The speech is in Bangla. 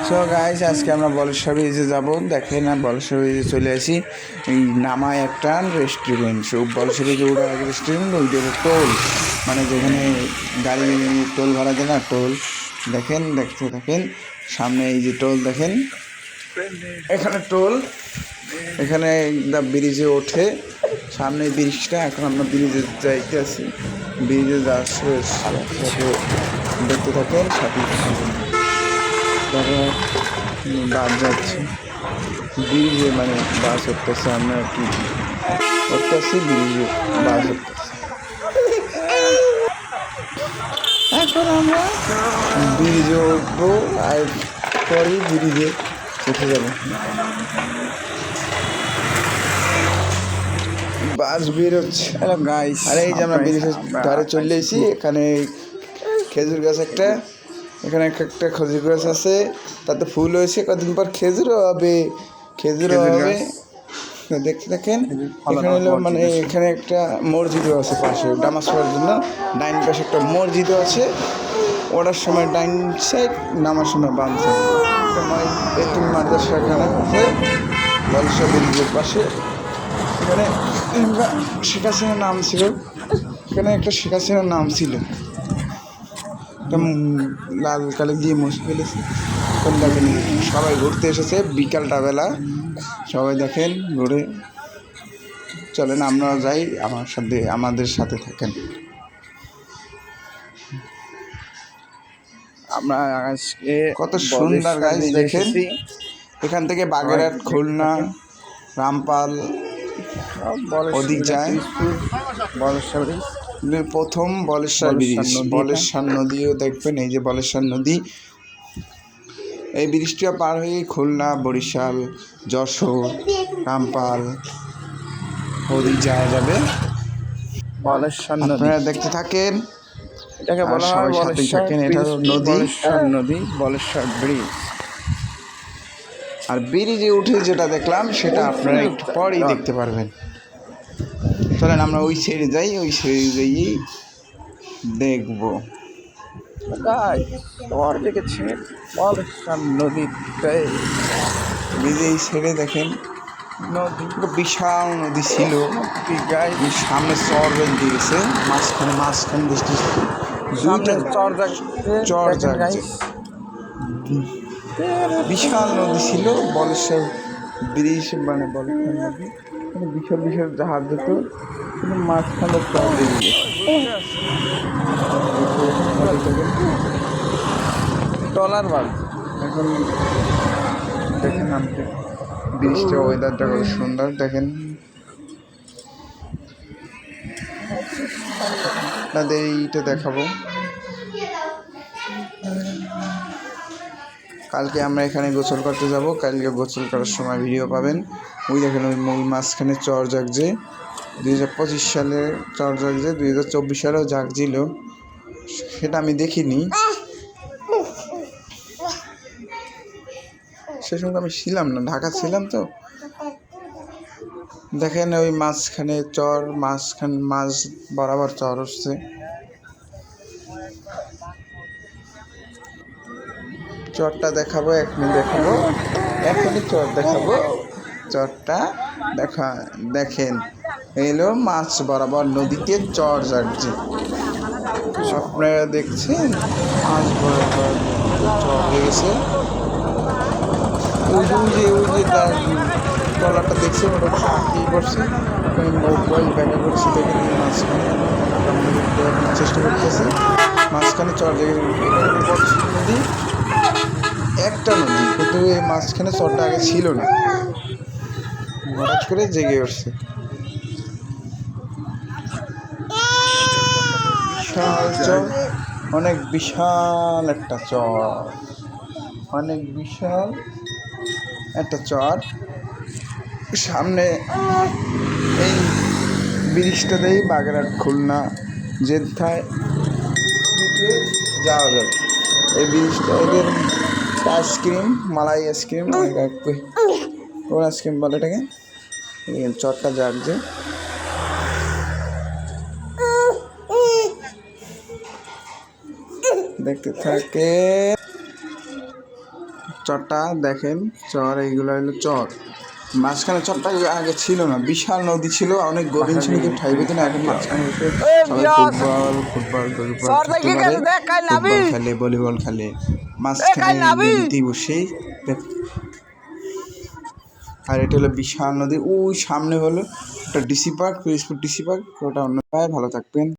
সো গাইস, আজকে আমরা বলেশ্বর ব্রিজে যাবো। দেখেন না, বলেশ্বর ব্রিজে চলে আসি। এই নামায় একটা রেস্টুরেন্ট, সো বলেশ্বর ব্রিজে ওটা এক রেস্টুরেন্ট, ওইটা টোল, মানে যেখানে গাড়ি টোল ভাড়া দেয় না, টোল। দেখেন, দেখতে থাকেন সামনে এই যে টোল দেখেন, এখানে টোল, এখানে ব্রিজে ওঠে সামনে ব্রিজটা। এখন আমরা ব্রিজে যাইতে আছি, ব্রিজে যাচ্ছে দেখতে থাকেন, সাথে বাস যাচ্ছে ব্রিজে, মানে বাস উঠতেছে, আমরা কি উঠতেছি ব্রিজে, বাস উঠতেছে। এখন আমরা ব্রিজে উঠবো আর পরে ব্রিজে উঠে যাবো। বাস বেরোচ্ছে। হ্যালো গাইস, আরে এই যে আমরা ব্রিজের ধারে চলে এসেছি। এখানে খেজুর গাছ একটা, এখানে একটা খেজুর গাছ আছে, তাতে ফুল হয়েছে, কদিন পর খেজুরও হবে, খেজুরও হবে। দেখতে দেখেন, এখানে হলো মানে এখানে একটা মসজিদও আছে পাশে, নামাজ পড়ার জন্য ডাইন পাশে একটা মসজিদও আছে। ওঠার সময় ডাইন সাইড, নামার সময় বাম সাইড। একটা মাদ্রাসা খানা আছে বলেশ্বর ব্রিজের পাশে। এখানে শেখ হাসিনার নাম ছিল, এখানে একটা শেখ হাসিনার নাম ছিল, একটা লাল কালি দিয়ে মুছে ফেলেছে। এখন দেখেন সবাই ঘুরতে এসেছে বিকালটা বেলা, সবাই দেখেন ঘুরে। চলেন আমরা যাই, আমাদের সাথে থাকেন। আমরা আজকে কত সুন্দর গাছ দেখেন, এখান থেকে বাগেরহাট, খুলনা, রামপাল ওদিক যায়। প্রথম বলেশ্বর ব্রিজ, বলেশ্বর নদীও দেখবেন, এই যে বলেশ্বর নদী। এই ব্রিজটা পার হয়ে খুলনা, বরিশাল, যশোর, রামপাল ওদিক যাওয়া যাবে। বলেশ্বর নদী আপনারা দেখতে থাকেন, এটাকে বলা হয় বলেশ্বর এটা নদী, বলেশ্বর নদী, বলেশ্বর ব্রিজ। আর ব্রিজে উঠে যেটা দেখলাম সেটা আপনারা একটু পরেই দেখতে পারবেন। চলেন আমরা ওই সাইডে যাই, ওই সাইডে যাই দেখবো। দেখেছি বলেশ্বর নদীতে, ব্রিজে এই সাইডে দেখেন নদী, বিশাল নদী ছিল। সামনে চর বেঁধে গেছে, মাঝখানে বৃষ্টি, দুইটা চর জাগছে। বিশাল নদী ছিল বলেশ্বর ব্রিজ, মানে বলেশ্বর নদী, বিশাল বিশাল জাহাজ যেত, কিন্তু মাঝখানে চর বেঁধে গেছে। ট্রলার বাস। এখন দেখেন আপনি ব্রিজটা, ওয়েদারটা কত সুন্দর দেখেন। আপনাদের এইটা দেখাবো। কালকে আমরা এখানে গোসল করতে যাব, কালকে গোসল করার সময় ভিডিও পাবেন। ওই দেখেন ওই মাঝখানে চর জাগছে, 2025 সালে চর জাগছে, 2024 সালেও জাগছিল, সেটা আমি দেখিনি, সে সময় আমি ছিলাম না, ঢাকা ছিলাম তো। দেখেন ওই মাঝখানে চর, মাঝ বরাবর চর হচ্ছে। চরটা দেখাবো, এখনই চর দেখাবো। চরটা দেখেন, এলো মাছ বরাবর নদীতে চর জাগছে। আপনারা দেখছেন মাছ বরাবর চর লেগেছে। ওই যে তার ট্রলারটা দেখছেন, ওটা কি করছে, মোবাইল ব্যাগে করছে, দেখেন মাঝখানে চেষ্টা করতেছে, মাঝখানে চর জেগে নদী, একটা নদী, কিন্তু এই মাঝখানে চরটা আগে ছিল না, হঠাৎ করে জেগে উঠছে। বিশাল চর, অনেক বিশাল একটা চর, অনেক বিশাল একটা চর। সামনে এই ব্রিজটাতেই বাগেরহাট, খুলনা যেথায় যাওয়া যাবে। এই ব্রিজটা এদের আইসক্রিম, মালাই আইসক্রিম, কোন আইসক্রিম বলে এটাকে, চরটা জাগছে। দেখতে থাকে, চরটা দেখেন, চর এইগুলো হলো চর। মাঝখানে চরটা আগে ছিল না, বিশাল নদী ছিল, অনেক গভীর ছিল, কেউ ঠাই পেত না। এখন মাঝখানে বসে সবাই ফুটবল খেলে, ভলিবল খেলে মাঝখানে নদীতেই বসে। আর এটা হলো বিশাল নদী। ওই সামনে হলো একটা DC park, Pirojpur DC park. ওটা অন্য ভালো থাকবেন।